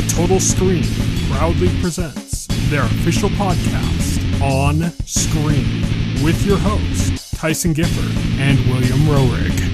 Total Screen proudly presents their official podcast, OnScreen, with your hosts, Tyson Gifford and William Rohrig.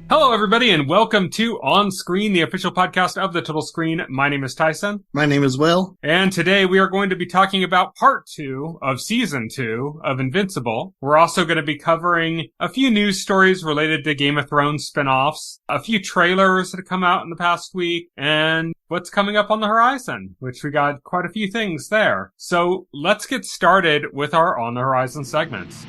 Hello, everybody, and welcome to OnScreen, the official podcast of the Total Screen. My name is Tyson. My name is Will. And today we are going to be talking about part 2 of season 2 of Invincible. We're also going to be covering a few news stories related to Game of Thrones spinoffs, a few trailers that have come out in the past week, and what's coming up on the horizon, which we got quite a few things there. So let's get started with our On the Horizon segments.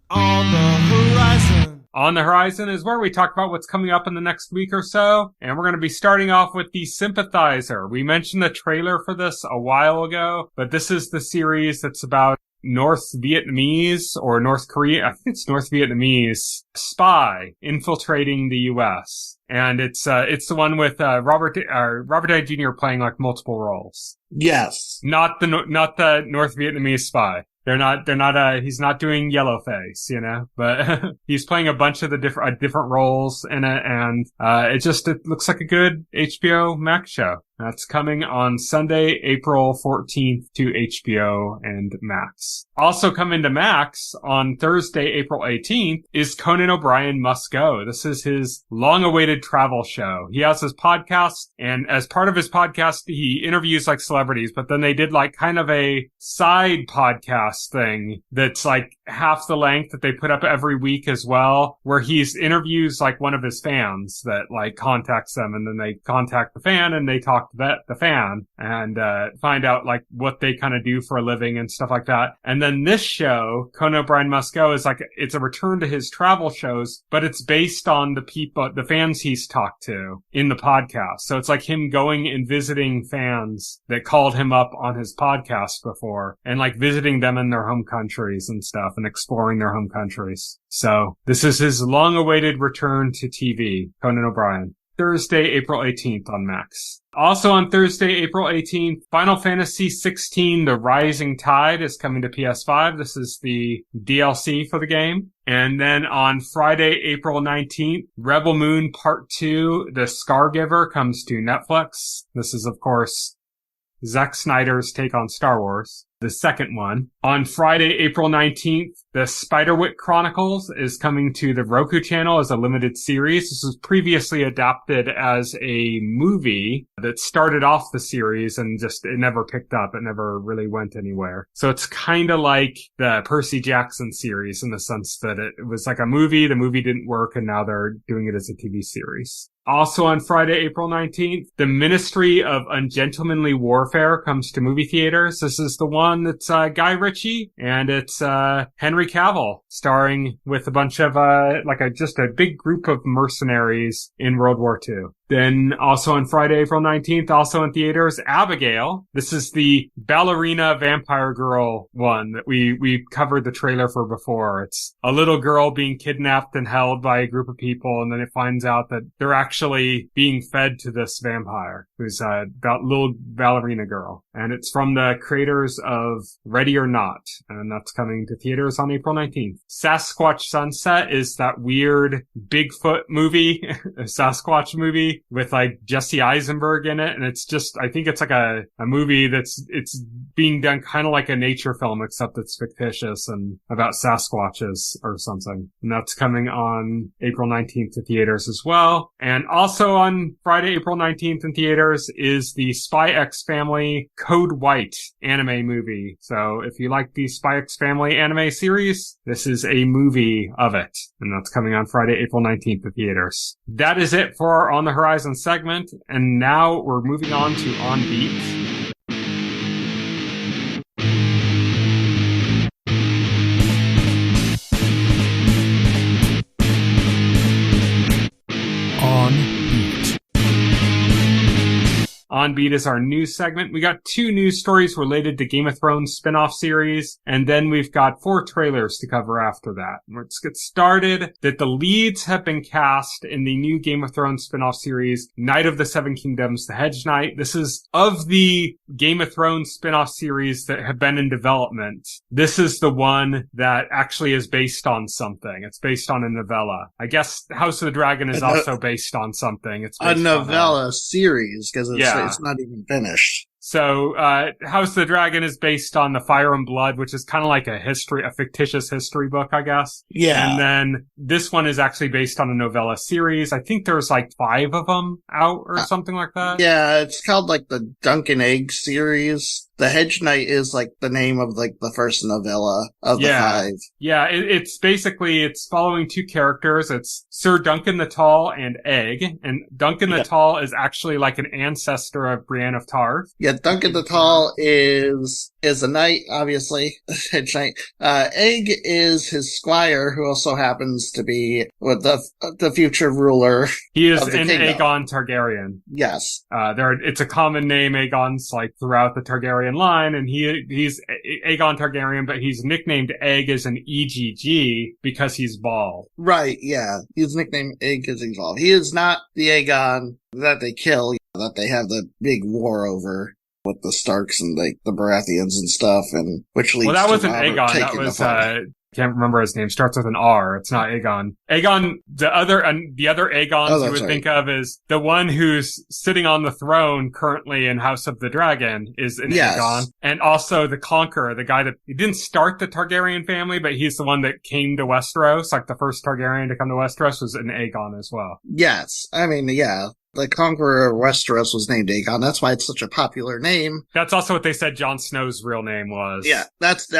On the horizon. On the Horizon is where we talk about what's coming up in the next week or so, and we're going to be starting off with the Sympathizer. We mentioned the trailer for this a while ago, but this is the series that's about North Vietnamese or North Korea, I think it's North Vietnamese spy infiltrating the U.S. And it's the one with Robert Downey Jr. playing like multiple roles. Yes. Not the North Vietnamese spy. He's not doing Yellowface, but he's playing a bunch of the different roles in it, and it looks like a good HBO Max show. That's coming on Sunday, April 14th to HBO and Max. Also coming to Max on Thursday, April 18th is Conan O'Brien Must Go. This is his long-awaited travel show. He has his podcast, and as part of his podcast, he interviews like celebrities, but then they did like kind of a side podcast thing that's like half the length that they put up every week as well, where he interviews like one of his fans that like contacts them, and then they contact the fan and they talk to the fan and find out like what they kind of do for a living and stuff like that. And then this show, Conan O'Brien Must Go, is like it's a return to his travel shows, but it's based on the fans he's talked to in the podcast. So it's like him going and visiting fans that called him up on his podcast before, and like visiting them in their home countries and stuff, and exploring their home countries. So this is his long-awaited return to TV, Conan O'Brien. Thursday, April 18th on Max. Also on Thursday, April 18th, Final Fantasy XVI The Rising Tide is coming to PS5. This is the DLC for the game. And then on Friday, April 19th, Rebel Moon Part 2 The Scargiver comes to Netflix. This is, of course, Zack Snyder's take on Star Wars, the second one. On Friday, April 19th, the Spiderwick Chronicles is coming to the Roku Channel as a limited series. This was previously adapted as a movie that started off the series and it never picked up. It never really went anywhere. So it's kind of like the Percy Jackson series in the sense that it was like a movie, the movie didn't work, and now they're doing it as a TV series. Also on Friday, April 19th, the Ministry of Ungentlemanly Warefare comes to movie theaters. This is the one that's Guy Ritchie, and it's Henry Cavill starring with a bunch of just a big group of mercenaries in World War II. Then also on Friday, April 19th, also in theaters, Abigail. This is the ballerina vampire girl one that we covered the trailer for before. It's a little girl being kidnapped and held by a group of people, and then it finds out that they're actually being fed to this vampire who's a little ballerina girl. And it's from the creators of Ready or Not, and that's coming to theaters on April 19th. Sasquatch Sunset is that weird Bigfoot movie, a Sasquatch movie with like Jesse Eisenberg in it, and it's just, I think it's like a movie it's being done kind of like a nature film, except it's fictitious and about Sasquatches or something. And that's coming on April 19th to theaters as well. And also on Friday, April 19th in theaters is the Spy X Family Code White anime movie. So if you like the Spy X Family anime series, this is a movie of it. And that's coming on Friday, April 19th to theaters. That is it for our On the Horizon segment. And now we're moving on to On Beat. On Beat is our news segment. We got 2 news stories related to Game of Thrones spin-off series, and then we've got 4 trailers to cover after that. Let's get started. That the leads have been cast in the new Game of Thrones spin-off series, Knight of the Seven Kingdoms, The Hedge Knight. This is of the Game of Thrones spin-off series that have been in development. This is the one that actually is based on something. It's based on a novella. I guess House of the Dragon is also based on something. It's based a novella series, because it's not even finished. So, House of the Dragon is based on the Fire and Blood, which is kind of like a fictitious history book, I guess. Yeah. And then this one is actually based on a novella series. I think there's like 5 of them out or something like that. Yeah, it's called like the Dunk and Egg series. The Hedge Knight is like the name of like the first novella of the 5. Yeah, it's following 2 characters. It's Sir Duncan the Tall and Egg. And Duncan the Tall is actually like an ancestor of Brienne of Tarth. Yeah, Duncan the Tall is a knight, obviously. Hedge Knight. Egg is his squire, who also happens to be the future ruler. He is of the an kingdom. Aegon Targaryen. Yes. It's a common name, Aegon's like throughout the Targaryen line, and he's Aegon Targaryen, but he's nicknamed Egg as an EGG because he's bald. Right, yeah. He's nicknamed Egg because he's bald. He is not the Aegon that they kill, that they have the big war over with the Starks and like the Baratheons and stuff, and which leads to that wasn't Robert Aegon. That taking was the can't remember his name. Starts with an R. It's not Aegon. Aegon, the other Aegons you would think of is the one who's sitting on the throne currently in House of the Dragon is an Aegon. And also the Conqueror, the guy that he didn't start the Targaryen family, but he's the one that came to Westeros. Like the first Targaryen to come to Westeros was an Aegon as well. Yes. I mean, yeah. The Conqueror of Westeros was named Aegon. That's why it's such a popular name. That's also what they said Jon Snow's real name was. Yeah, that's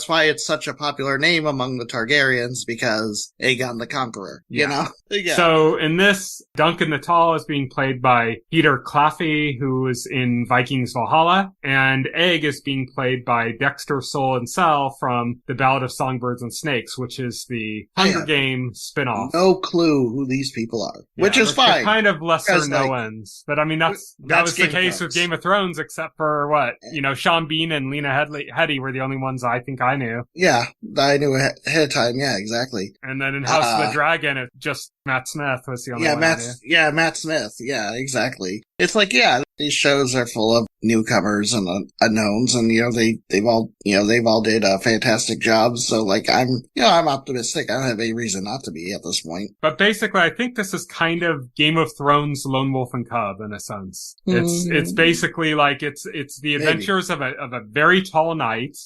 why it's such a popular name among the Targaryens, because Aegon the Conqueror, you know? Yeah. So in this, Duncan the Tall is being played by Peter Claffey, who is in Vikings Valhalla, and Egg is being played by Dexter Soul and Sel from The Ballad of Songbirds and Snakes, which is the Hunger Games spinoff. No clue who these people are, which is fine. They're kind of lesser known-ones. But I mean, that was the case with Game of Thrones, except for Sean Bean and Lena Headey were the only ones I think I knew. Yeah, I knew ahead of time. Yeah, exactly. And then in House of the Dragon, it just Matt Smith was the only one. Matt Smith. Yeah, exactly. It's like, these shows are full of newcomers and unknowns, and they've all did a fantastic job. So like I'm optimistic. I don't have any reason not to be at this point. But basically, I think this is kind of Game of Thrones Lone Wolf and Cub in a sense. It's basically like it's the adventures of a very tall knight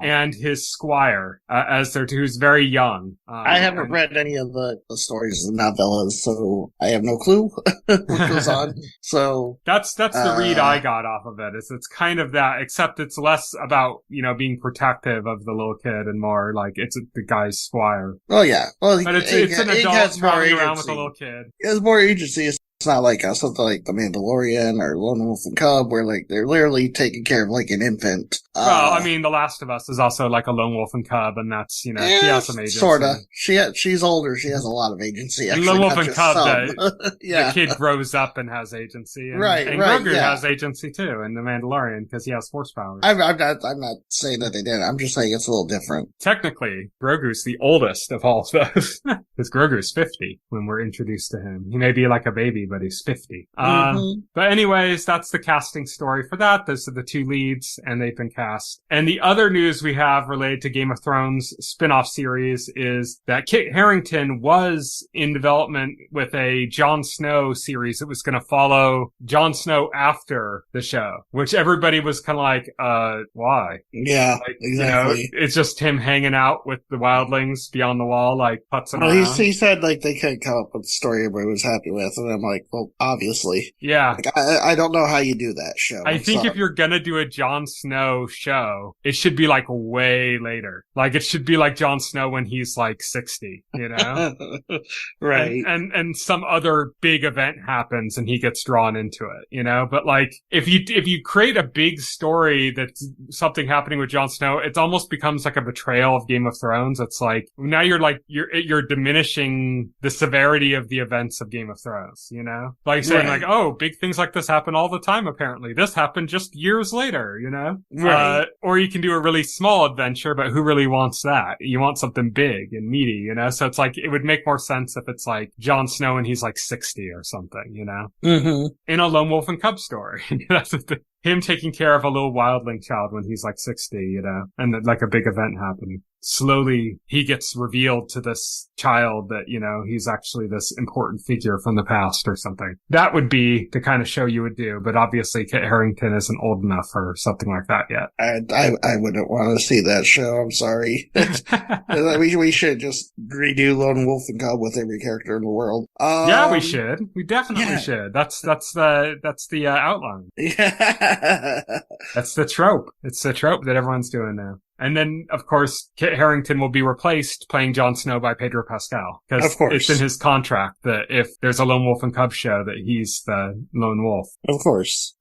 and his squire who's very young. I haven't read any of the stories and novellas, so I have no clue what goes on. So that's the read I got off of it. It's kind of that, except it's less about being protective of the little kid and more like it's the guy's squire. Oh yeah, well, but it's an adult running around with a little kid. It's more agency. It's not like something like The Mandalorian or Lone Wolf and Cub, where like they're literally taking care of like an infant. Well, I mean, The Last of Us is also like a Lone Wolf and Cub, and that's she has some agency. Sorta. She's older. She has a lot of agency. Actually, Lone Wolf and Cub, the kid grows up and has agency, and Grogu has agency too in The Mandalorian because he has force powers. I'm not saying that they didn't. I'm just saying it's a little different. Technically, Grogu's the oldest of all of those because Grogu's 50 when we're introduced to him. He may be like a baby, but he's 50. But anyways, that's the casting story for that. Those are the 2 leads, and they've been cast. And the other news we have related to Game of Thrones spin-off series is that Kit Harington was in development with a Jon Snow series that was going to follow Jon Snow after the show, which everybody was kind of like, why? Yeah, exactly. It's just him hanging out with the wildlings beyond the wall, like putzing around. He said like they couldn't come up with a story everybody was happy with, and I'm like, well, obviously. Yeah. Like, I don't know how you do that show. I think if you're gonna do a Jon Snow show, it should be like way later. Like it should be like Jon Snow when he's like 60, Right. And some other big event happens and he gets drawn into it, But like if you create a big story that's something happening with Jon Snow, it almost becomes like a betrayal of Game of Thrones. It's like now you're diminishing the severity of the events of Game of Thrones, know? Like saying Right. like, oh, big things like this happen all the time, apparently. This happened just years later, you know? Right. Or you can do a really small adventure, but who really wants that? You want something big and meaty, you know? So it's like, it would make more sense if it's like Jon Snow and he's like 60 or something, you know? Mm-hmm. In a Lone Wolf and Cub story. That's the thing. Him taking care of a little wildling child when he's like 60, you know, and like a big event happening. Slowly, he gets revealed to this child that, you know, he's actually this important figure from the past or something. That would be the kind of show you would do, but obviously Kit Harington isn't old enough for something like that yet. I wouldn't want to see that show. I'm sorry. we should just redo Lone Wolf and Cub with every character in the world. Yeah, we should. We definitely should. That's the outline. Yeah. That's the trope. It's the trope that everyone's doing now. And then, of course, Kit Harington will be replaced playing Jon Snow by Pedro Pascal. Because it's in his contract that if there's a Lone Wolf and Cub show that he's the Lone Wolf. Of course.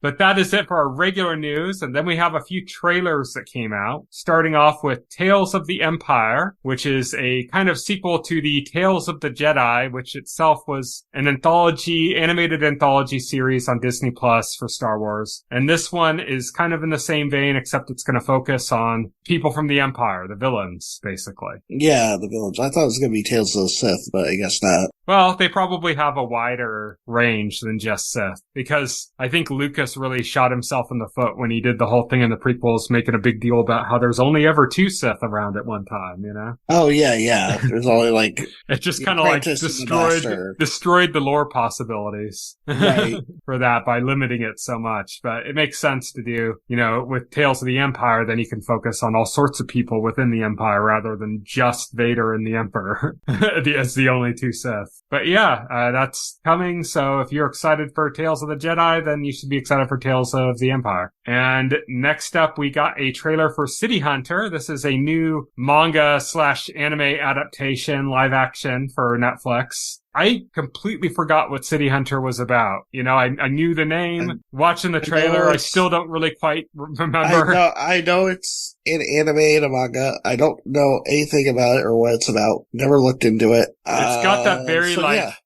But that is it for our regular news. And then we have a few trailers that came out, starting off with Tales of the Empire, which is a kind of sequel to the Tales of the Jedi, which itself was an animated anthology series on Disney Plus for Star Wars. And this one is kind of in the same vein, except it's going to focus on people from the Empire, the villains, basically. Yeah, the villains. I thought it was going to be Tales of the Sith, but I guess not. Well, they probably have a wider range than just Sith, because I think Lucas really shot himself in the foot when he did the whole thing in the prequels, making a big deal about how there's only ever 2 Sith around at one time, you know? Oh, yeah. There's only like... It just kind of like destroyed the lore possibilities right. for that by limiting it so much. But it makes sense to do, you know, with Tales of the Empire, then you can focus on all sorts of people within the Empire rather than just Vader and the Emperor as the only 2 Sith. But yeah, that's coming. So if you're excited for Tales of the Jedi, then you should be excited for Tales of the Empire. And next up, we got a trailer for City Hunter. This is a new manga/anime adaptation, live action for Netflix. I completely forgot what City Hunter was about. You know, I knew the name. Watching the trailer, I still don't really quite remember. I know it's an anime and a manga. I don't know anything about it or what it's about. Never looked into it. It's got that very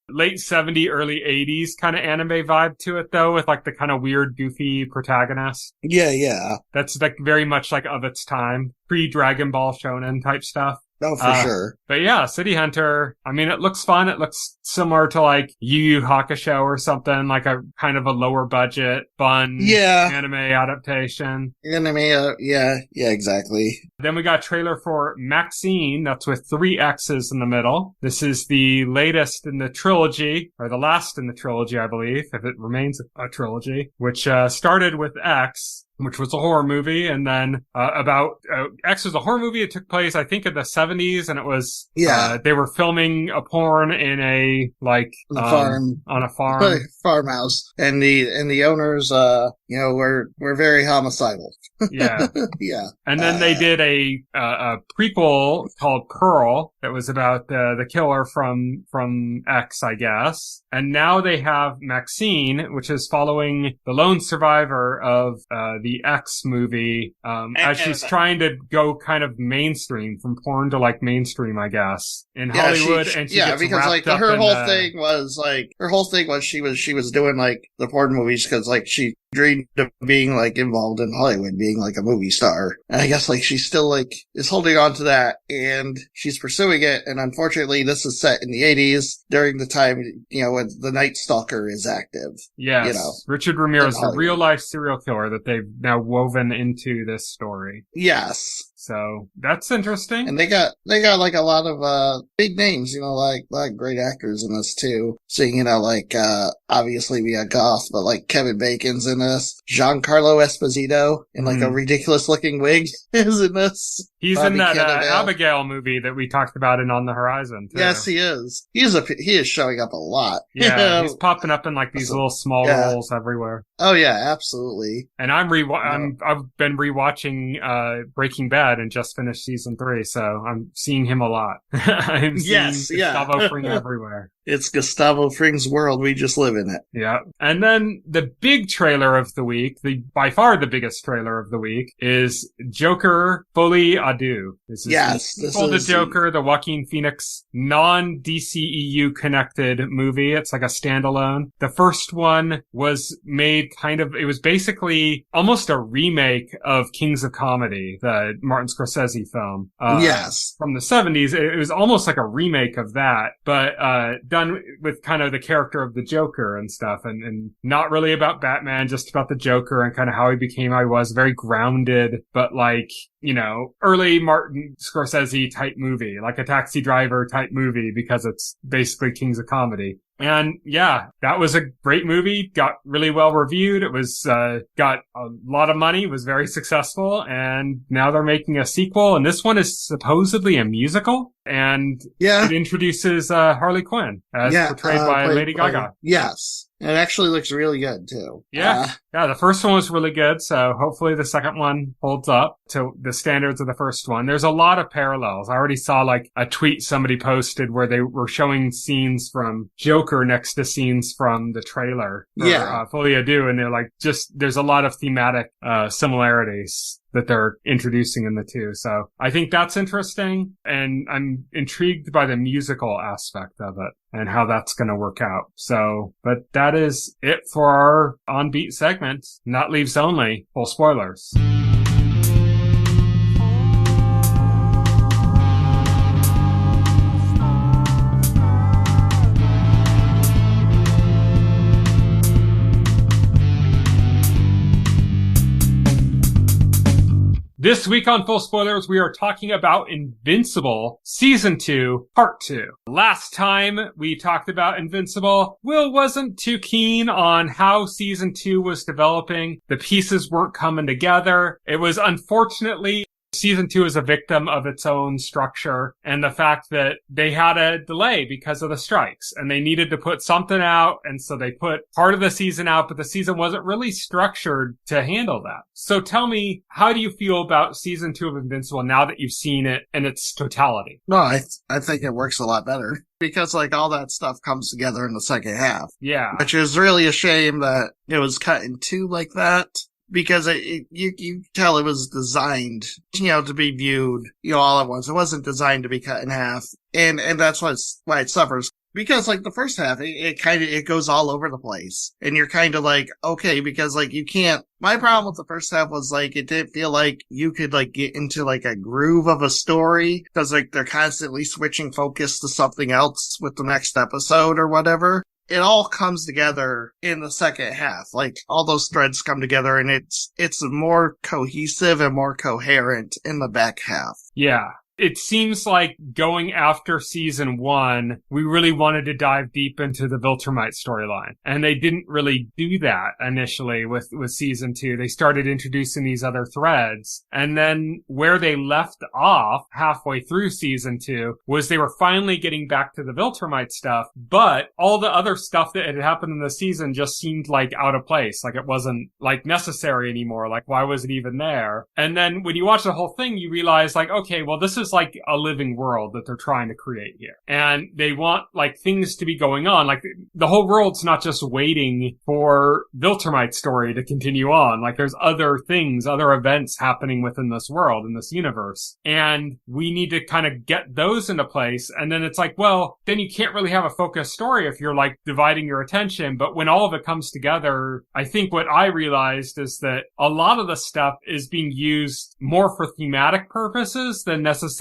late 70s, early 80s kind of anime vibe to it, though, with like the kind of weird, goofy protagonist. Yeah. That's like very much like of its time. Pre-Dragon Ball Shonen type stuff. Oh, for sure. But yeah, City Hunter, I mean, it looks fun. It looks similar to like Yu Yu Hakusho or something, like a kind of a lower budget, fun anime adaptation. Yeah, exactly. Then we got a trailer for Maxine, that's with 3 X's in the middle. This is the latest in the trilogy, or the last in the trilogy, I believe, if it remains a trilogy, which started with X, which was a horror movie, and then X was a horror movie. It took place, I think, in the 70s, and it was they were filming a porn in a farm on a farm, farmhouse, and the owners, were very homicidal. Yeah, yeah. And then they did a prequel called Pearl that was about the killer from X, I guess. And now they have Maxine, which is following the lone survivor of the X movie, as she's trying to go kind of mainstream, from porn to like mainstream, I guess, in Hollywood. And she gets because wrapped up her whole thing was she was doing like the porn movies because like she dreamed of being like involved in Hollywood, being like a movie star. And I guess like she still like is holding on to that, and she's pursuing it. And unfortunately, this is set in the 80s during the time, when the Night Stalker is active. Yes. Richard Ramirez, the real life serial killer that they've now woven into this story. Yes. So that's interesting. And they got like a lot of big names, like great actors in this too. Seeing, obviously we got Goth, but like Kevin Bacon's in this. Giancarlo Esposito in like a ridiculous looking wig is in this. He's in that Abigail movie that we talked about in On the Horizon too. Yes, he is. He is showing up a lot. Yeah, he's popping up in like these little small roles everywhere. Oh yeah, absolutely. And I've been rewatching Breaking Bad and just finished season 3, so I'm seeing him a lot. I'm seeing Gustavo Fring everywhere. It's Gustavo Fring's world. We just live in it. Yeah. And then the big trailer of the week, by far the biggest trailer of the week, is Joker Folie à Deux. This is the Joker, the Joaquin Phoenix non-DCEU connected movie. It's like a standalone. The first one was made it was basically almost a remake of Kings of Comedy, the Martin Scorsese film. Yes. From the 70s. It was almost like a remake of that, but done with kind of the character of the Joker and stuff, and not really about Batman, just about the Joker and kind of how he became how he was. Very grounded, but like, you know, early Martin Scorsese type movie, like a Taxi Driver type movie, because it's basically Kings of Comedy. And yeah, that was a great movie. Got really well reviewed. It was, got a lot of money, was very successful. And now they're making a sequel. And this one is supposedly a musical. And it introduces, Harley Quinn as portrayed by Lady Gaga. Yes. It actually looks really good too. Yeah. The first one was really good. So hopefully the second one holds up to the standards of the first one. There's a lot of parallels. I already saw like a tweet somebody posted where they were showing scenes from Joker next to scenes from the trailer for Folie à Deux. And they're like, there's a lot of thematic, similarities that they're introducing in the two. So I think that's interesting. And I'm intrigued by the musical aspect of it and how that's going to work out. So, but that is it for our On Beat segment. Not Leaves Only. Full spoilers. This week on Full Spoilers, we are talking about Invincible Season 2, Part 2. Last time we talked about Invincible, Will wasn't too keen on how Season 2 was developing. The pieces weren't coming together. It was unfortunately Season 2 is a victim of its own structure and the fact that they had a delay because of the strikes and they needed to put something out. And so they put part of the season out, but the season wasn't really structured to handle that. So tell me, how do you feel about Season 2 of Invincible now that you've seen it in its totality? No, I think it works a lot better because like all that stuff comes together in the second half. Yeah. Which is really a shame that it was cut in two like that. Because you tell it was designed, to be viewed, all at once. It wasn't designed to be cut in half. And that's why it suffers. Because like the first half, it goes all over the place. And you're kind of like, okay, because like you can't, my problem with the first half was like, it didn't feel like you could like get into like a groove of a story. Cause like they're constantly switching focus to something else with the next episode or whatever. It all comes together in the second half. Like all those threads come together and it's more cohesive and more coherent in the back half. Yeah. It seems like going after season 1, we really wanted to dive deep into the Viltrumite storyline. And they didn't really do that initially with season 2. They started introducing these other threads. And then where they left off halfway through season 2 was they were finally getting back to the Viltrumite stuff. But all the other stuff that had happened in the season just seemed like out of place. Like it wasn't like necessary anymore. Like why was it even there? And then when you watch the whole thing, you realize like, okay, well, this is like a living world that they're trying to create here. And they want like things to be going on. Like the whole world's not just waiting for Viltrumite's story to continue on. Like there's other things, other events happening within this world, in this universe. And we need to kind of get those into place. And then it's like, well, then you can't really have a focused story if you're like dividing your attention. But when all of it comes together, I think what I realized is that a lot of the stuff is being used more for thematic purposes than necessarily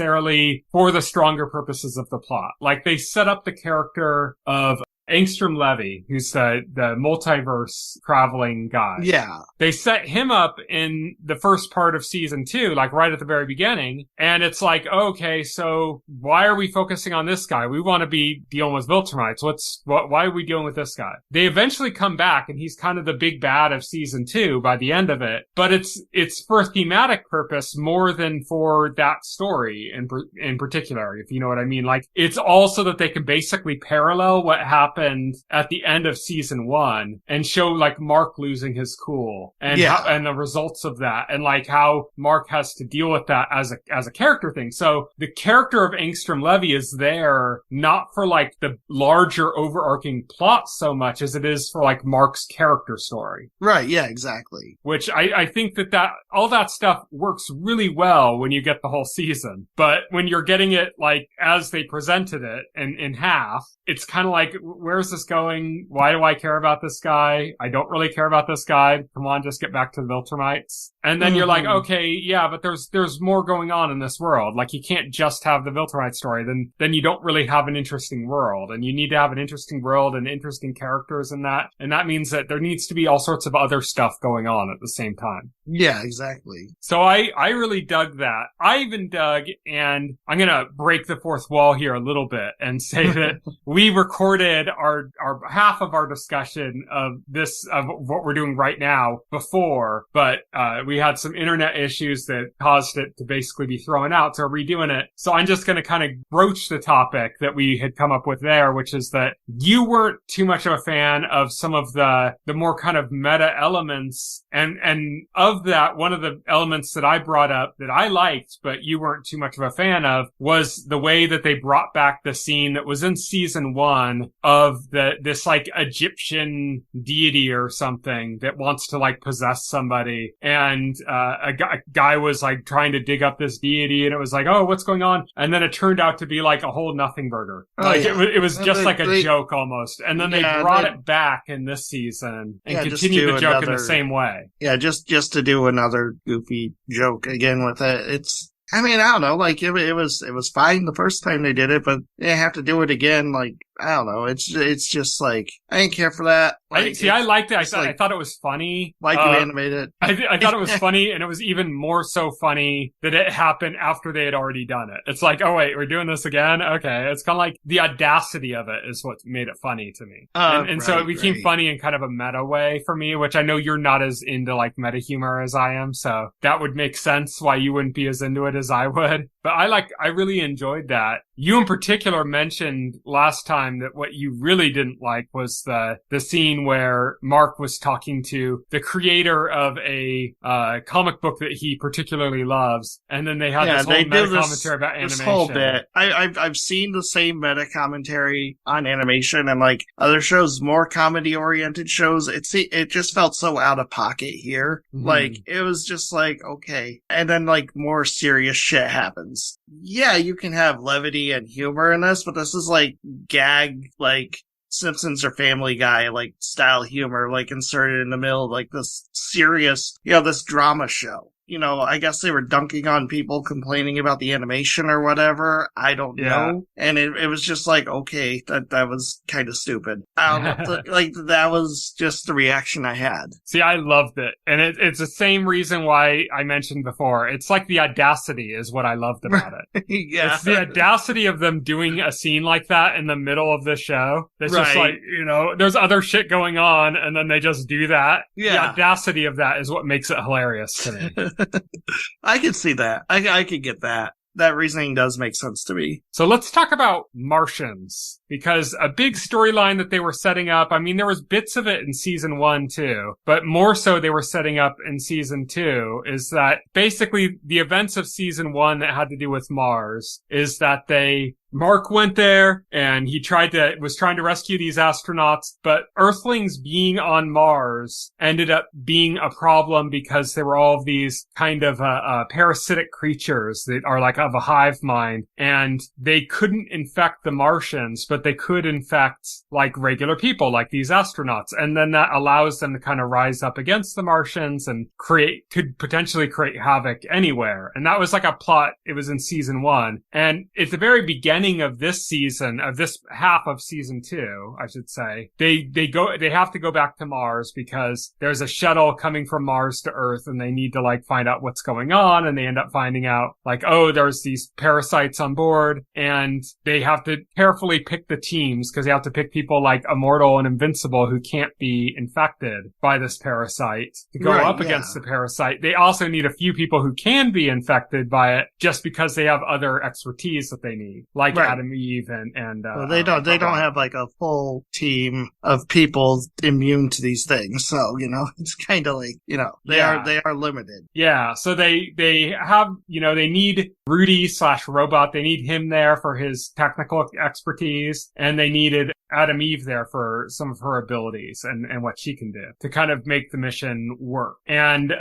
for the stronger purposes of the plot. Like they set up the character of Angstrom Levy, who's the multiverse traveling guy. Yeah. They set him up in the first part of season 2, like right at the very beginning. And it's like, okay, so why are we focusing on this guy? We want to be dealing with Viltrumites. Why are we dealing with this guy? They eventually come back and he's kind of the big bad of season 2 by the end of it. But it's for a thematic purpose more than for that story in particular, if you know what I mean. Like it's also that they can basically parallel what happened happened at the end of season 1 and show like Mark losing his cool and and the results of that and like how Mark has to deal with that as a character thing. So the character of Angstrom Levy is there not for like the larger overarching plot so much as it is for like Mark's character story. Right, yeah, exactly. Which I think that all that stuff works really well when you get the whole season. But when you're getting it like as they presented it in half, it's kind of like, where's this going? Why do I care about this guy? I don't really care about this guy. Come on, just get back to the Viltrumites. And then you're like, okay, yeah, but there's more going on in this world. Like, you can't just have the Viltrumite story. Then you don't really have an interesting world. And you need to have an interesting world and interesting characters in that. And that means that there needs to be all sorts of other stuff going on at the same time. Yeah, exactly. So I really dug that. I even dug, and I'm gonna break the fourth wall here a little bit and say that we recorded our half of our discussion of what we're doing right now before, but we had some internet issues that caused it to basically be thrown out, so we're redoing it. So I'm just gonna kind of broach the topic that we had come up with there, which is that you weren't too much of a fan of some of the more kind of meta elements, and of that, one of the elements that I brought up that I liked, but you weren't too much of a fan of, was the way that they brought back the scene that was in season 1 of this like Egyptian deity or something that wants to like possess somebody. And, a guy was like trying to dig up this deity, and it was like, oh, what's going on? And then it turned out to be like a whole nothing burger. It was just like a joke almost. And then they brought it back in this season and continued the joke in the same way. Yeah, just to do another goofy joke again with it. It's, I mean, I don't know, like, it was fine the first time they did it, but they have to do it again, like, I don't know, it's just like, I didn't care for that. Like, I liked it. I thought it was funny. Like you animated. I thought it was funny, and it was even more so funny that it happened after they had already done it. It's like, oh wait, we're doing this again? Okay. It's kind of like the audacity of it is what made it funny to me. So it became funny in kind of a meta way for me, which I know you're not as into like meta humor as I am, so that would make sense why you wouldn't be as into it as I would. But I really enjoyed that. You in particular mentioned last time that what you really didn't like was the scene where Mark was talking to the creator of a comic book that he particularly loves, and then they had this whole meta commentary about animation. This whole bit. I've seen the same meta commentary on animation, and like other shows, more comedy oriented shows, it just felt so out of pocket here. Mm-hmm. Like, it was just like, okay. And then like more serious shit happens. Yeah, you can have levity and humor in this, but this is like gag, like Simpsons or Family Guy, like style humor, like inserted in the middle of like this serious, this drama show. I guess they were dunking on people complaining about the animation or whatever. I don't know. And it was just like, okay, that was kind of stupid. That was just the reaction I had. See, I loved it. And it's the same reason why I mentioned before. It's like the audacity is what I loved about it. Yeah. It's the audacity of them doing a scene like that in the middle of the show. It's just like, there's other shit going on, and then they just do that. Yeah. The audacity of that is what makes it hilarious to me. I could see that. I could get that. That reasoning does make sense to me. So let's talk about Martians, because a big storyline that they were setting up, I mean, there was bits of it in season 1 too, but more so they were setting up in season 2 is that basically the events of season 1 that had to do with Mars is that Mark went there and he was trying to rescue these astronauts, but Earthlings being on Mars ended up being a problem because there were all of these kind of parasitic creatures that are like of a hive mind, and they couldn't infect the Martians, but they could infect like regular people, like these astronauts. And then that allows them to kind of rise up against the Martians and could potentially create havoc anywhere. And that was like a plot. It was in season 1. And at the very beginning of this season, of this half of season 2, I should say, they have to go back to Mars because there's a shuttle coming from Mars to Earth, and they need to like find out what's going on. And they end up finding out like, oh, there's these parasites on board, and they have to carefully pick the teams because they have to pick people like Immortal and Invincible who can't be infected by this parasite to go up against the parasite. They also need a few people who can be infected by it just because they have other expertise that they need. Like like Right. Adam Eve and Well, they don't have like a full team of people immune to these things. So, it's kind of like, they are limited. Yeah, so they have, they need Rudy/Robot. They need him there for his technical expertise, and they needed Adam Eve there for some of her abilities and what she can do to kind of make the mission work. And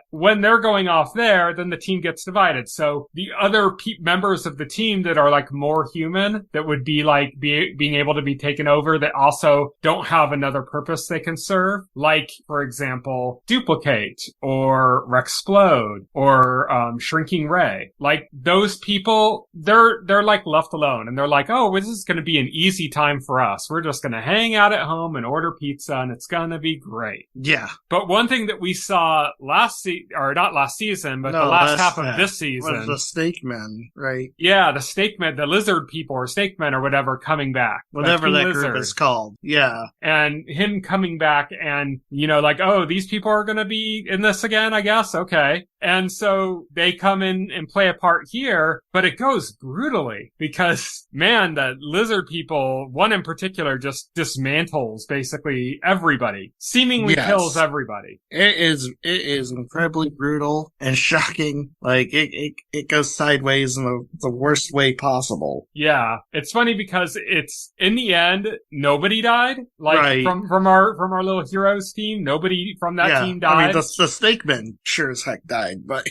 when they're going off there, then the team gets divided. So the other members of the team that are like more human, that would be like being able to be taken over, that also don't have another purpose they can serve, like, for example, Duplicate or Rexplode or Shrinking Ray. Like, those people, they're like left alone, and they're like, oh, this is going to be an easy time for us. We're just going to hang out at home and order pizza, and it's going to be great. Yeah. But one thing that we saw not last season, but the last half of this season, was the Snake Men, right? Yeah, the Snake Men, the Lizard people, or Snake Men, or whatever, coming back. Whatever that Lizard group is called. Yeah. And him coming back and, like, oh, these people are going to be in this again, I guess. Okay. And so they come in and play a part here, but it goes brutally because, man, the lizard people, one in particular, just dismantles basically everybody, seemingly kills everybody. It is incredibly brutal and shocking. Like, it goes sideways in the worst way possible. Yeah. It's funny because it's, in the end, nobody died. Like, right. from our little heroes team, nobody from that team died. I mean, the Snake Men sure as heck died. But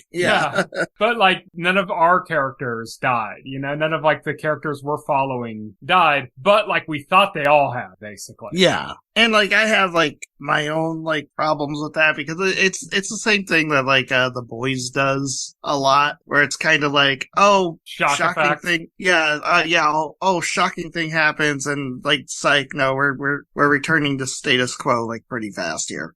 but like none of our characters died, none of like the characters we're following died, but like we thought they all had, basically. Yeah. And like I have like my own like problems with that because it's the same thing that like The Boys does a lot, where it's kind of like, oh, shocking effect. thing, shocking thing happens, and like, psych, no, we're returning to status quo like pretty fast here.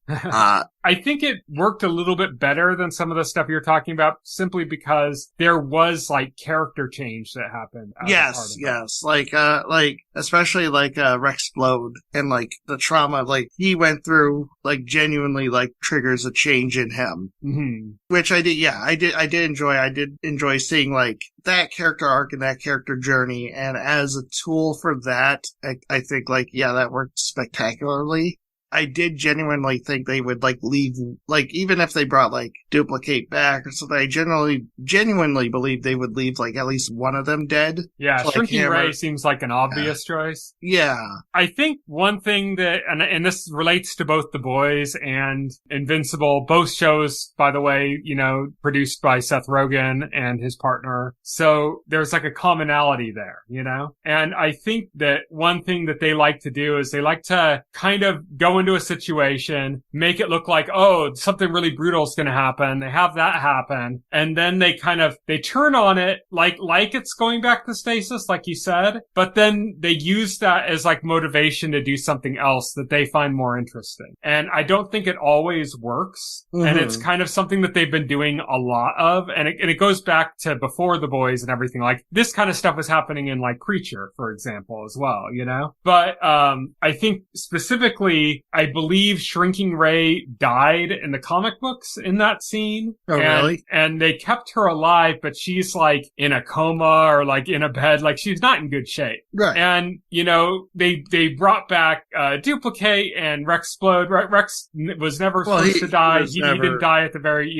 I think it worked a little bit better than some of the stuff you're talking about, simply because there was like character change that happened. Yes. Like especially like Rexplode and like the trauma like he went through, like genuinely like triggers a change in him. Mm-hmm. Which I did. Yeah, I did enjoy. I did enjoy seeing like that character arc and that character journey. And as a tool for that, I think like, that worked spectacularly. I did genuinely think they would like leave, like even if they brought like Duplicate back or something, I genuinely believe they would leave like at least one of them dead. Yeah, like Shrinking Ray seems like an obvious choice. Yeah. I think one thing that, and this relates to both The Boys and Invincible, both shows, by the way, produced by Seth Rogen and his partner. So there's like a commonality there, And I think that one thing that they like to do is they like to kind of go into a situation, make it look like, oh, something really brutal is going to happen. They have that happen. And then they turn on it like it's going back to stasis, like you said, but then they use that as like motivation to do something else that they find more interesting. And I don't think it always works. Mm-hmm. And it's kind of something that they've been doing a lot of. And it goes back to before The Boys and everything. Like this kind of stuff was happening in like Creature, for example, as well, But, I think specifically, I believe Shrinking Ray died in the comic books in that scene. Oh, really? And they kept her alive, but she's like in a coma or like in a bed. Like she's not in good shape. Right. And, they brought back, Duplicate and Rexplode. Rex was never supposed to die. He didn't die at the very,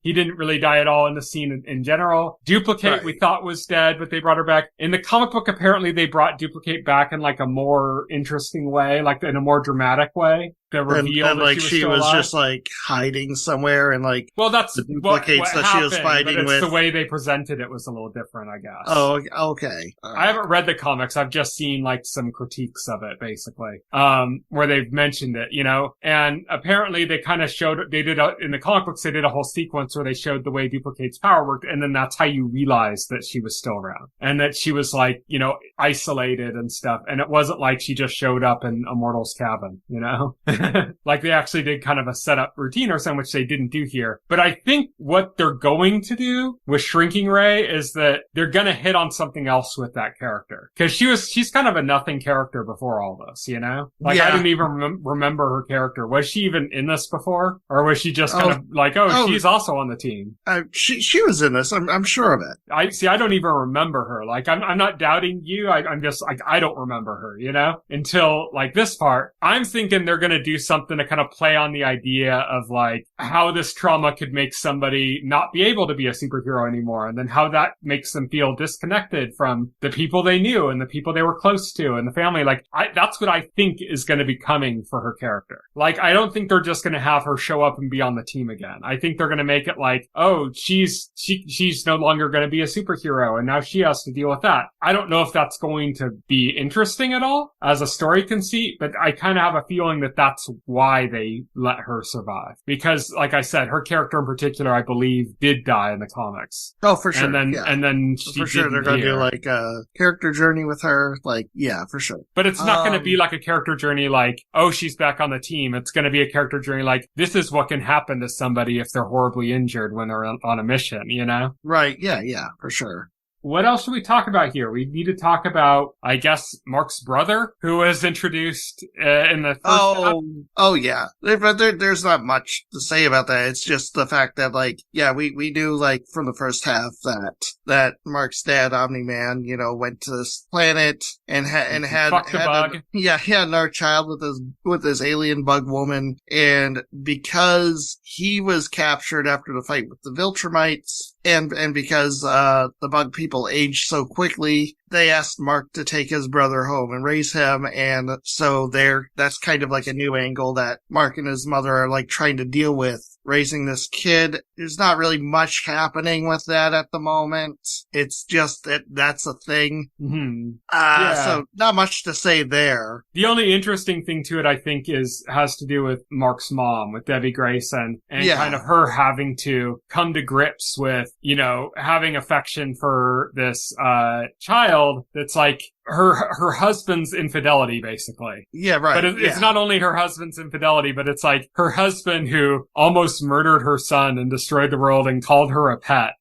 he didn't really die at all in the scene in general. Duplicate we thought was dead, but they brought her back. In the comic book, apparently they brought Duplicate back in like a more interesting way, like in a more dramatic way. The reveal and that like she was just like hiding somewhere, and like that's the duplicates that she was fighting with. The way they presented it was a little different, I guess. Oh, okay. I haven't read the comics. I've just seen like some critiques of it, basically, where they've mentioned it, And apparently they kind of showed. In the comic books, they did a whole sequence where they showed the way Duplicate's power worked, and then that's how you realized that she was still around and that she was like, isolated and stuff. And it wasn't like she just showed up in a mortal's cabin, Like they actually did kind of a setup routine or something, which they didn't do here. But I think what they're going to do with Shrinking Ray is that they're going to hit on something else with that character. Cause she's kind of a nothing character before all this, you know? Like I didn't even remember her character. Was she even in this before? Or was she just kind of like, she's also on the team? She was in this. I'm sure of it. I don't even remember her. Like, I'm not doubting you. I'm just like, I don't remember her, you know? Until like this part. I'm thinking they're gonna do something to kind of play on the idea of like how this trauma could make somebody not be able to be a superhero anymore, and then how that makes them feel disconnected from the people they knew and the people they were close to and the family. Like, that's what I think is gonna be coming for her character. Like, I don't think they're just gonna have her show up and be on the team again. I think they're gonna make it like, oh, she's no longer gonna be a superhero and now she has to deal with that. I don't know if that's going to be interesting at all as a story conceit, but I kind of have a feeling that that's why they let her survive. Because, like I said, her character in particular, I believe, did die in the comics. Oh, for sure. And then she for sure they're going to do like a character journey with her. Like, yeah, for sure. But it's not going to be like a character journey like, oh, she's back on the team. It's going to be a character journey like, this is what can happen to somebody if they're horribly injured when they're on a mission, you know? Right. Yeah, for sure. What else should we talk about here? We need to talk about, I guess, Mark's brother, who was introduced in the first Oh, yeah. There's not much to say about that. It's just the fact that, like, yeah, we knew, like, from the first half that Mark's dad, Omni-Man, you know, went to this planet and had bug. He had another child with this alien bug woman, and because he was captured after the fight with the Viltrumites, and because the bug people aged so quickly, they asked Mark to take his brother home and raise him, and so that's kind of like a new angle that Mark and his mother are like trying to deal with, raising this kid. There's not really much happening with that at the moment. It's just that's a thing. Mm-hmm. So not much to say there. The only interesting thing to it, I think, has to do with Mark's mom, with Debbie Grayson, and kind of her having to come to grips with, you know, having affection for this child that's like her husband's infidelity, basically. Yeah, right. But it's not only her husband's infidelity, but it's like her husband who almost murdered her son and destroyed the world and called her a pet.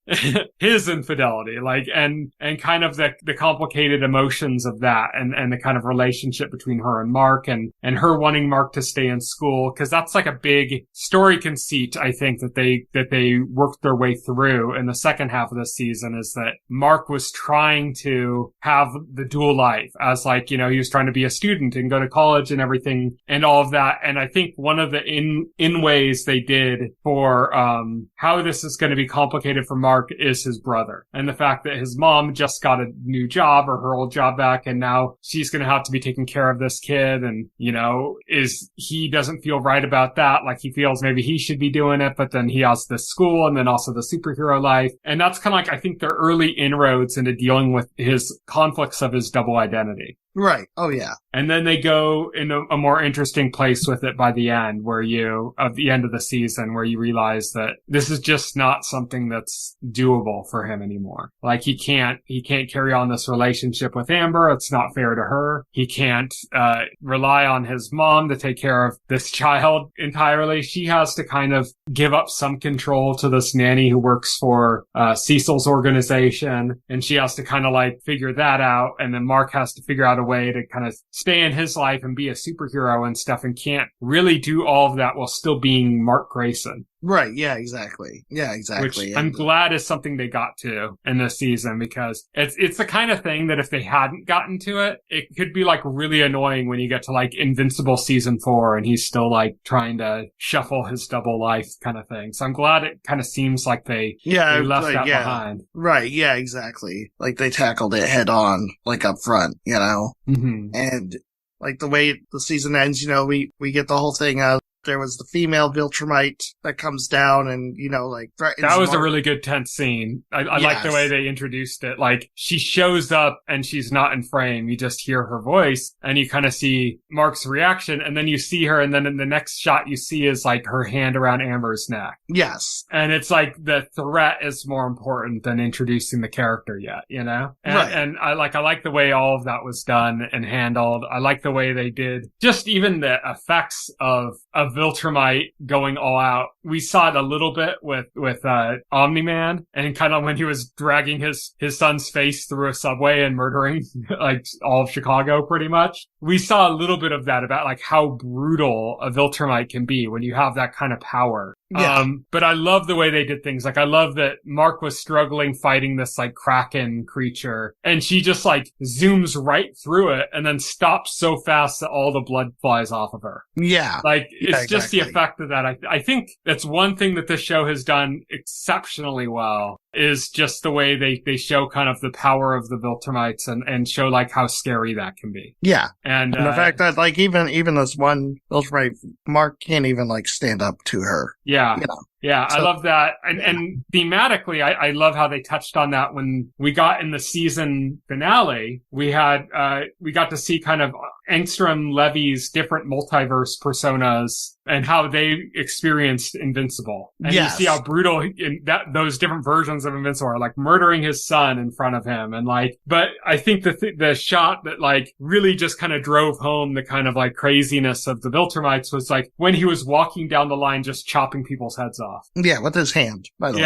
His infidelity, like, and kind of the complicated emotions of that, and the kind of relationship between her and Mark, and her wanting Mark to stay in school, because that's like a big story conceit, I think, that they worked their way through in the second half of the season, is that Mark was trying to have the dual life as, like, you know, he was trying to be a student and go to college and everything and all of that. And I think one of the in ways they did for how this is going to be complicated for Mark is his brother, and the fact that his mom just got a new job, or her old job back, and now she's going to have to be taking care of this kid, and, you know, he doesn't feel right about that. Like, he feels maybe he should be doing it, but then he has the school and then also the superhero life. And that's kind of like, I think, the early inroads into dealing with his conflicts of his double identity. Right. Oh, yeah. And then they go in a more interesting place with it by the end, at the end of the season, where you realize that this is just not something that's doable for him anymore. Like, he can't carry on this relationship with Amber. It's not fair to her. He can't, rely on his mom to take care of this child entirely. She has to kind of give up some control to this nanny who works for, Cecil's organization. And she has to kind of like figure that out. And then Mark has to figure out a way to kind of stay in his life and be a superhero and stuff, and can't really do all of that while still being Mark Grayson. Right. Yeah, exactly. Which I'm glad is something they got to in this season, because it's the kind of thing that if they hadn't gotten to it, it could be like really annoying when you get to like Invincible season 4 and he's still like trying to shuffle his double life kind of thing. So I'm glad it kind of seems like they left that behind. Right. Yeah, exactly. Like they tackled it head on, like up front, you know? Mm-hmm. And like the way the season ends, you know, we get the whole thing of there was the female Viltrumite that comes down and, you know, like threatens. That was Mark. a really good tense scene. I Yes. like the way they introduced it. Like, she shows up and she's not in frame. You just hear her voice and you kind of see Mark's reaction, and then you see her, and then in the next shot you see is like her hand around Amber's neck. Yes. And it's like the threat is more important than introducing the character yet, you know? And, Right. and I like the way all of that was done and handled. I like the way they did just even the effects of Viltrumite going all out. We saw it a little bit with Omni-Man, and kind of when he was dragging his son's face through a subway and murdering like all of Chicago pretty much. We saw a little bit of that about like how brutal a Viltrumite can be when you have that kind of power. Yeah. But I love the way they did things. Like, I love that Mark was struggling fighting this like Kraken creature, and she just like zooms right through it and then stops so fast that all the blood flies off of her. Yeah. Like, it's just the exactly. effect of that. I think that's one thing that this show has done exceptionally well, is just the way they show kind of the power of the Viltrumites and show like how scary that can be. Yeah. And And the fact that, like, even this one Viltrumite, Mark can't even, like, stand up to her. yeah. You know. Yeah, I So- love that. And, Yeah. and thematically, I love how they touched on that when we got in the season finale. We got to see kind of Engstrom Levy's different multiverse personas and how they experienced Invincible. And Yes. you see how brutal those different versions of Invincible are, like murdering his son in front of him. And like, but I think the shot that like really just kind of drove home the kind of like craziness of the Viltrumites was like when he was walking down the line, just chopping people's heads off. Yeah, with his hand, by the way.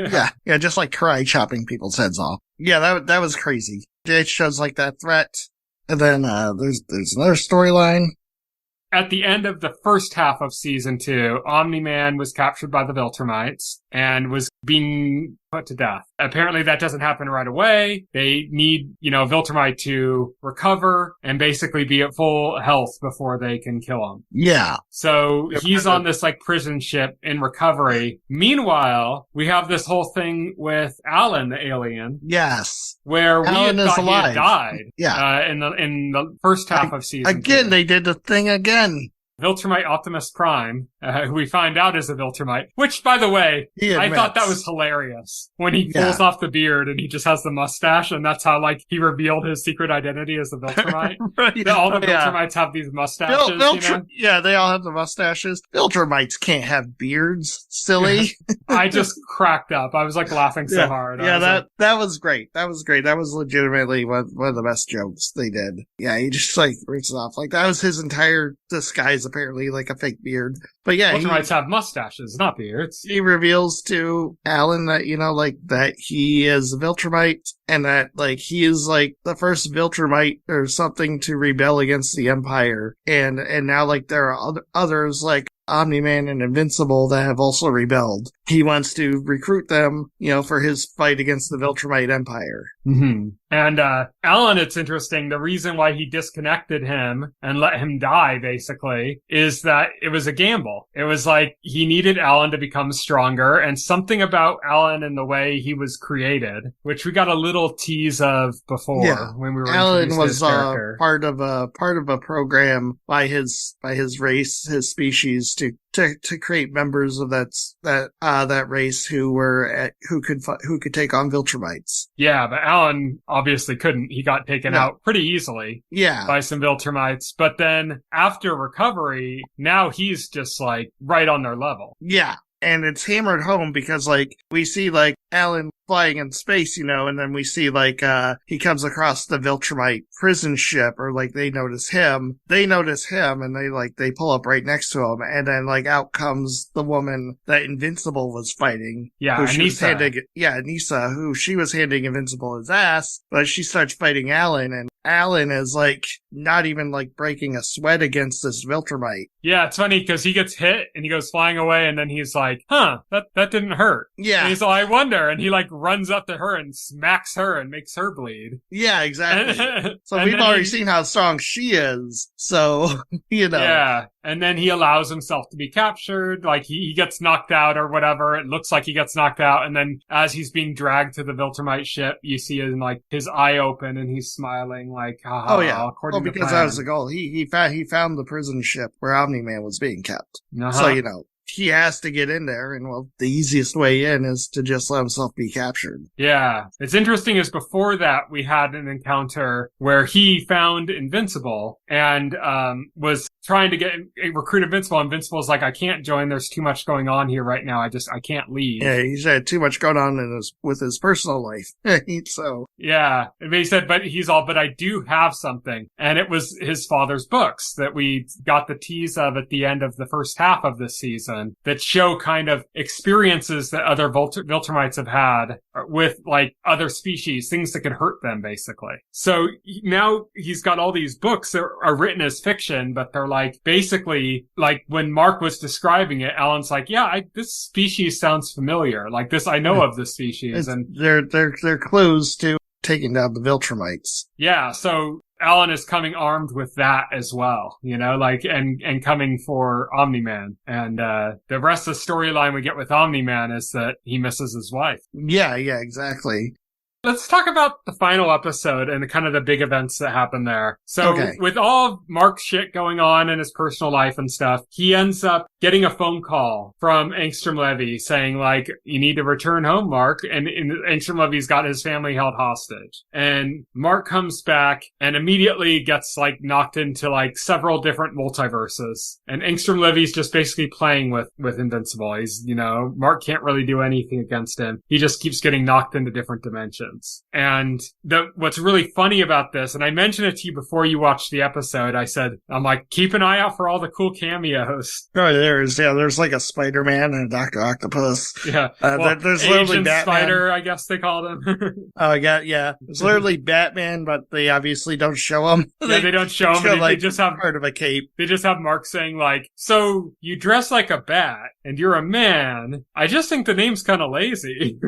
Yeah. Yeah, just like Cry chopping people's heads off. Yeah, that was crazy. It shows like that threat. And then, there's another storyline. At the end of the first half of season 2, Omni-Man was captured by the Viltrumites and was being put to death. Apparently that doesn't happen right away. They need, Viltrumite to recover and basically be at full health before they can kill him. Yeah. So he's on this like prison ship in recovery. Meanwhile, we have this whole thing with Alan, the alien, Yes. where we Alan had is thought he had alive. died. Yeah. In the first half of season Again, 2. they did the thing again. Viltrumite Optimus Prime, who we find out is a Viltrumite, which, by the way, He I thought that admits. was hilarious. When he Yeah. pulls off the beard and he just has the mustache, and that's how, like, he revealed his secret identity as a Viltrumite. Right. All the Yeah. Viltrumites have these mustaches, Yeah, they all have the mustaches. Viltrumites can't have beards. Silly. I just cracked up. I was, like, laughing so hard. Yeah, that was great. That was great. That was legitimately one of the best jokes they did. Yeah, he just like rips it off. Like that was his entire disguise, apparently, like a fake beard. But yeah, Viltrumites have mustaches, not beards. he reveals to Alan that, like that he is a Viltrumite and that like he is like the first Viltrumite or something to rebel against the Empire. And now like there are others like Omni-Man and Invincible that have also rebelled. He wants to recruit them, for his fight against the Viltrumite Empire. Mm-hmm. And Alan, it's interesting, the reason why he disconnected him and let him die, basically, is that it was a gamble. It was like he needed Alan to become stronger, and something about Alan and the way he was created, which we got a little tease of before when we were Alan introduced to was his character. part of a program by his race, his species, to create members of that race who could take on Viltrumites. Yeah, but Alan obviously couldn't. He got taken out pretty easily Yeah. by some Viltrumites. But then after recovery, now he's just like right on their level. Yeah. And it's hammered home because like we see like Alan flying in space, and then we see like he comes across the Viltrumite prison ship, or like they notice him and they pull up right next to him, and then like out comes the woman that Invincible was fighting. Yeah, who she was Anissa. Anissa, who she was handing Invincible his ass, but she starts fighting Alan, and Alan is like not even like breaking a sweat against this Viltrumite. Yeah, it's funny because he gets hit and he goes flying away, and then he's like, huh, that didn't hurt. Yeah. And he's like, I wonder. her, and he like runs up to her and smacks her and makes her bleed. Yeah, exactly. So And we've then already seen how strong she is. So, Yeah. And then he allows himself to be captured. Like he gets knocked out or whatever. It looks like he gets knocked out. And then as he's being dragged to the Viltrumite ship, you see his eye open and he's smiling like, haha. Oh yeah. According to because plan. that was the goal. He found the prison ship where Omni-Man was being kept. Uh-huh. So, he has to get in there, and the easiest way in is to just let himself be captured. Yeah. It's interesting is before that, we had an encounter where he found Invincible and, was trying to recruit Invincible. Invincible's like, I can't join. There's too much going on here right now. I can't leave. Yeah, he's had too much going on with his personal life. So. Yeah. And he said, but I do have something. And it was his father's books that we got the tease of at the end of the first half of this season that show kind of experiences that other Viltrumites have had with like other species, things that could hurt them basically. So now he's got all these books that are written as fiction, but they're like basically like when Mark was describing it, Alan's like, yeah, this species sounds familiar. Like this, I know of this species. And they're clues to taking down the Viltrumites. Yeah. So Alan is coming armed with that as well, and coming for Omni-Man. And, the rest of the storyline we get with Omni-Man is that he misses his wife. Yeah, exactly. Let's talk about the final episode and kind of the big events that happen there. So with all of Mark's shit going on in his personal life and stuff, he ends up getting a phone call from Ungentlemanly saying like, you need to return home, Mark. And Ungentlemanly's got his family held hostage. And Mark comes back and immediately gets like knocked into like several different multiverses. And Ungentlemanly's just basically playing with Invincible. He's, Mark can't really do anything against him. He just keeps getting knocked into different dimensions. And what's really funny about this, and I mentioned it to you before you watched the episode, I'm like, keep an eye out for all the cool cameos. Oh, there's like a Spider-Man and a Dr. Octopus. Yeah. There's literally Agent Batman. Spider, I guess they called him. Oh, yeah. It's literally Batman, but they obviously don't show him. Yeah, they don't show him. They just have part of a cape. They just have Mark saying like, so you dress like a bat and you're a man. I just think the name's kind of lazy.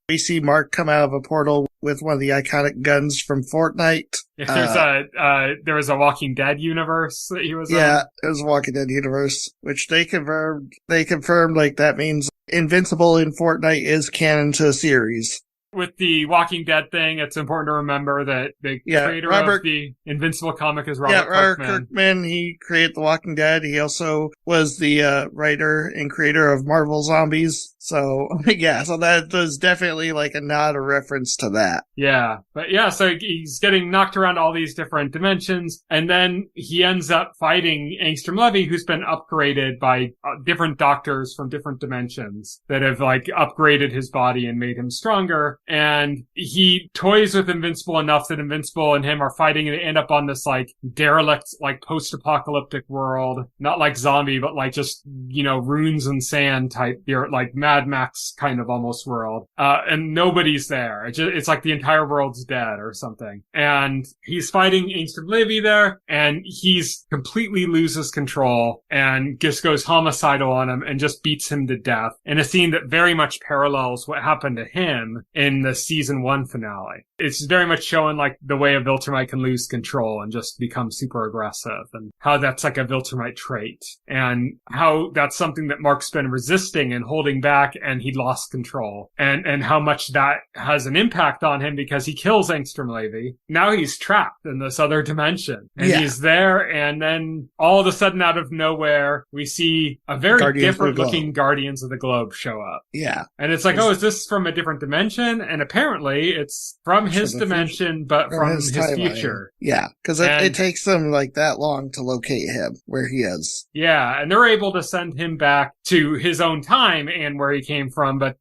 We see Mark come out of a portal with one of the iconic guns from Fortnite. There was a Walking Dead universe that he was in. Yeah, it was a Walking Dead universe, which they confirmed like that means Invincible in Fortnite is canon to the series. With the Walking Dead thing, it's important to remember that the creator of the Invincible comic is Robert Kirkman. He created The Walking Dead. He also was the writer and creator of Marvel Zombies. So, so that was definitely like a nod or reference to that. Yeah. But so he's getting knocked around all these different dimensions, and then he ends up fighting Ungentlemanly, who's been upgraded by different doctors from different dimensions that have like upgraded his body and made him stronger. And he toys with Invincible enough that Invincible and him are fighting, and they end up on this like derelict, like post-apocalyptic world. Not like zombie, but like just, runes and sand type, like Mad Max kind of almost world. And nobody's there. It's like the entire world's dead or something. And he's fighting Ungentlemanly there, and he's completely loses control and just goes homicidal on him and just beats him to death in a scene that very much parallels what happened to him in the season 1 finale. It's very much showing like the way a Viltrumite can lose control and just become super aggressive, and how that's like a Viltrumite trait, and how that's something that Mark's been resisting and holding back, and he lost control, and how much that has an impact on him because he kills Ungentlemanly. Now he's trapped in this other dimension, and he's there, and then all of a sudden out of nowhere we see a very different looking Guardians of the Globe show up. Yeah. And it's like, is this from a different dimension? And apparently it's from his dimension, but from his future. Yeah, because it takes them like that long to locate him where he is. Yeah, and they're able to send him back to his own time and where he came from, but,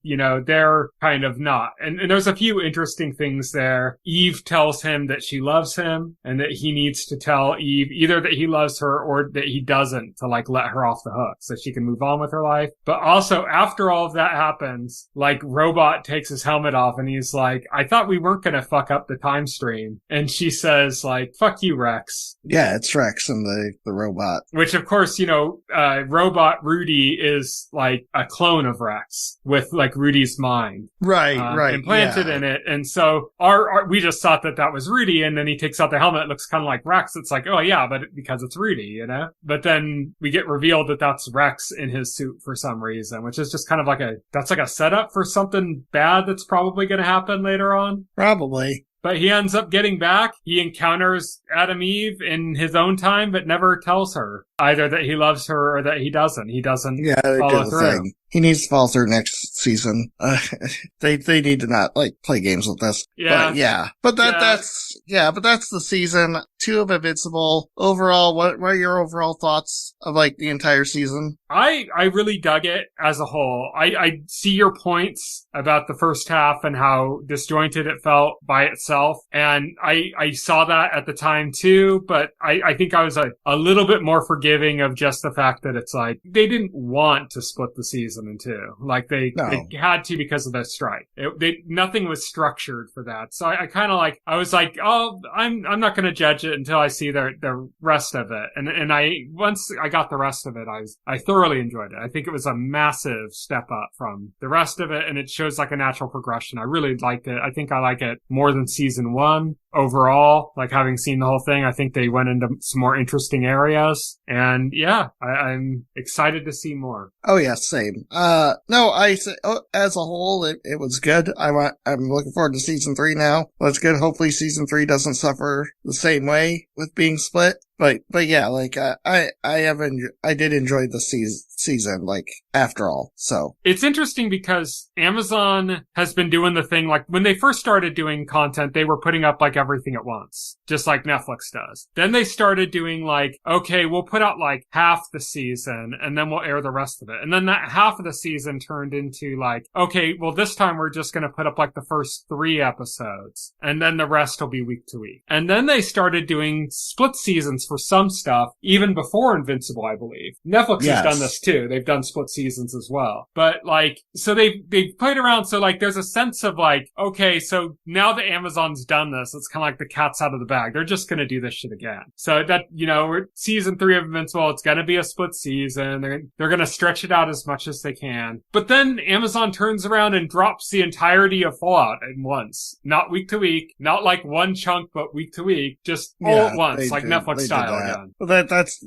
they're kind of not. And there's a few interesting things there. Eve tells him that she loves him, and that he needs to tell Eve either that he loves her or that he doesn't, to like let her off the hook so she can move on with her life. But also after all of that happens, like Robot takes his helmet off and he's like, I thought we weren't going to fuck up the time stream. And she says like, fuck you, Rex. Yeah, it's Rex and the robot. Which of course, Robot Rudy is like a clone of Rex. Rex with like Rudy's mind. Right. Implanted in it. And so we just thought that was Rudy, and then he takes out the helmet. It looks kind of like Rex. It's like, oh yeah, but because it's Rudy, you know? But then we get revealed that that's Rex in his suit for some reason, which is just kind of like that's like a setup for something bad that's probably going to happen later on. Probably. But he ends up getting back. He encounters Adam Eve in his own time, but never tells her either that he loves her or that he doesn't. He doesn't follow through. Thing. He needs to follow through next season. They need to not like play games with this. Yeah. But that's the season 2 of Invincible. Overall, what are your overall thoughts of like the entire season? I really dug it as a whole. I see your points about the first half and how disjointed it felt by itself. And I saw that at the time too, but I think I was a little bit more forgiving of just the fact that it's like, they didn't want to split the season in 2. Like they had to because of the strike. Nothing was structured for that. So I kind of like, I was like, oh, I'm not going to judge it until I see the rest of it. And once I got the rest of it, I thoroughly enjoyed it. I think it was a massive step up from the rest of it, and it shows like a natural progression. I really liked it. I think I like it more than season 1 overall. Like having seen the whole thing, I think they went into some more interesting areas, and yeah, I'm excited to see more. Oh yeah, same. As a whole, it was good. I'm looking forward to season 3 now. That's good. Hopefully season 3 doesn't suffer the same way with being split. But yeah, like, I did enjoy the season, like, after all, so. It's interesting because Amazon has been doing the thing, like, when they first started doing content, they were putting up, like, everything at once, just like Netflix does. Then they started doing, like, okay, we'll put out, like, half the season, and then we'll air the rest of it. And then that half of the season turned into, like, okay, well, this time we're just gonna put up, like, the first 3 episodes, and then the rest will be week to week. And then they started doing split seasons for some stuff, even before Invincible, I believe. Netflix has done this too. They've done split seasons as well. But like, so they've played around. So like, there's a sense of like, okay, so now that Amazon's done this, it's kind of like the cat's out of the bag. They're just going to do this shit again. So that, we're season 3 of Invincible. It's going to be a split season. They're going to stretch it out as much as they can. But then Amazon turns around and drops the entirety of Fallout at once. Not week to week, not like one chunk, but week to week, just all at once, like Netflix style again. Well, that's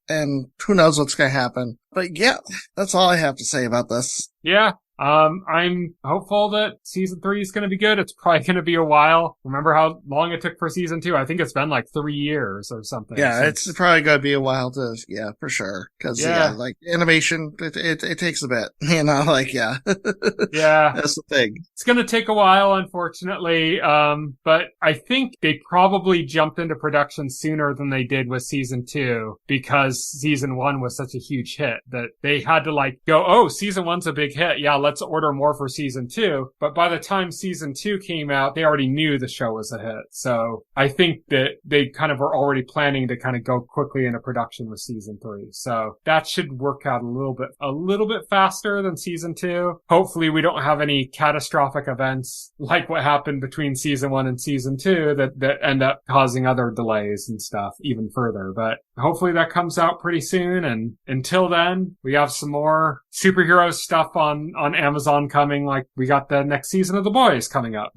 and who knows what's going to happen. But yeah, that's all I have to say about this. Yeah. I'm hopeful that season 3 is going to be good. It's probably going to be a while. Remember how long it took for season 2? I think it's been like 3 years or something. Yeah, it's probably going to be a while for sure. Cause like animation, it takes a bit, yeah. Yeah. That's the thing. It's going to take a while, unfortunately. But I think they probably jumped into production sooner than they did with season 2 because season 1 was such a huge hit that they had to like go, oh, season 1's a big hit. Yeah, let's order more for season 2. But by the time season 2 came out, they already knew the show was a hit. So I think that they kind of were already planning to kind of go quickly into production with season 3. So that should work out a little bit faster than season 2. Hopefully we don't have any catastrophic events like what happened between season 1 and season 2 that end up causing other delays and stuff even further. But hopefully that comes out pretty soon. And until then, we have some more superhero stuff on Amazon coming. Like we got the next season of The Boys coming up,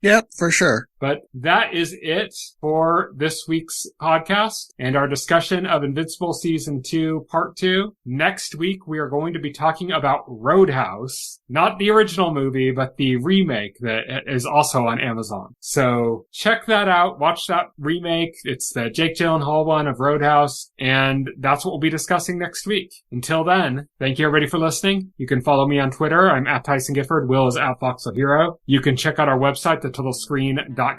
Yep, for sure. But that is it for this week's podcast and our discussion of Invincible Season 2, Part 2. Next week, we are going to be talking about Roadhouse. Not the original movie, but the remake that is also on Amazon. So check that out. Watch that remake. It's the Jake Gyllenhaal one of Roadhouse. And that's what we'll be discussing next week. Until then, thank you everybody for listening. You can follow me on Twitter. I'm at Tyson Gifford. Will is at VoxelHero. You can check out our website, thetotalscreen.com.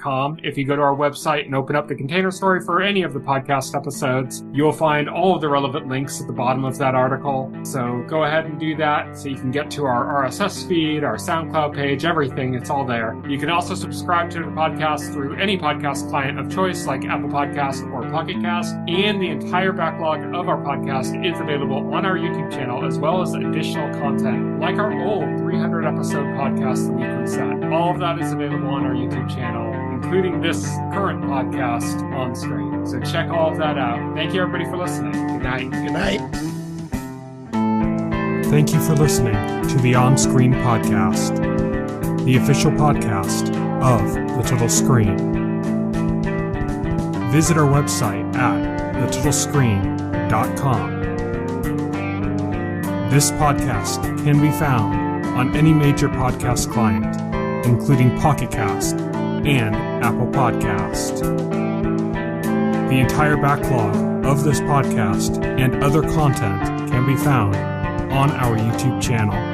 If you go to our website and open up the container story for any of the podcast episodes, you'll find all of the relevant links at the bottom of that article. So go ahead and do that so you can get to our RSS feed, our SoundCloud page, everything. It's all there. You can also subscribe to the podcast through any podcast client of choice like Apple Podcasts or Pocket Cast, and the entire backlog of our podcast is available on our YouTube channel, as well as additional content like our old 300 episode podcast, The Weekly Set. All of that is available on our YouTube channel, including this current podcast on screen. So check all of that out. Thank you everybody for listening. Good night. Good night. Thank you for listening to the OnScreen podcast, the official podcast of The Total Screen. Visit our website at thetotalscreen.com. This podcast can be found on any major podcast client, including Pocket Cast and Apple Podcast. The entire backlog of this podcast and other content can be found on our YouTube channel.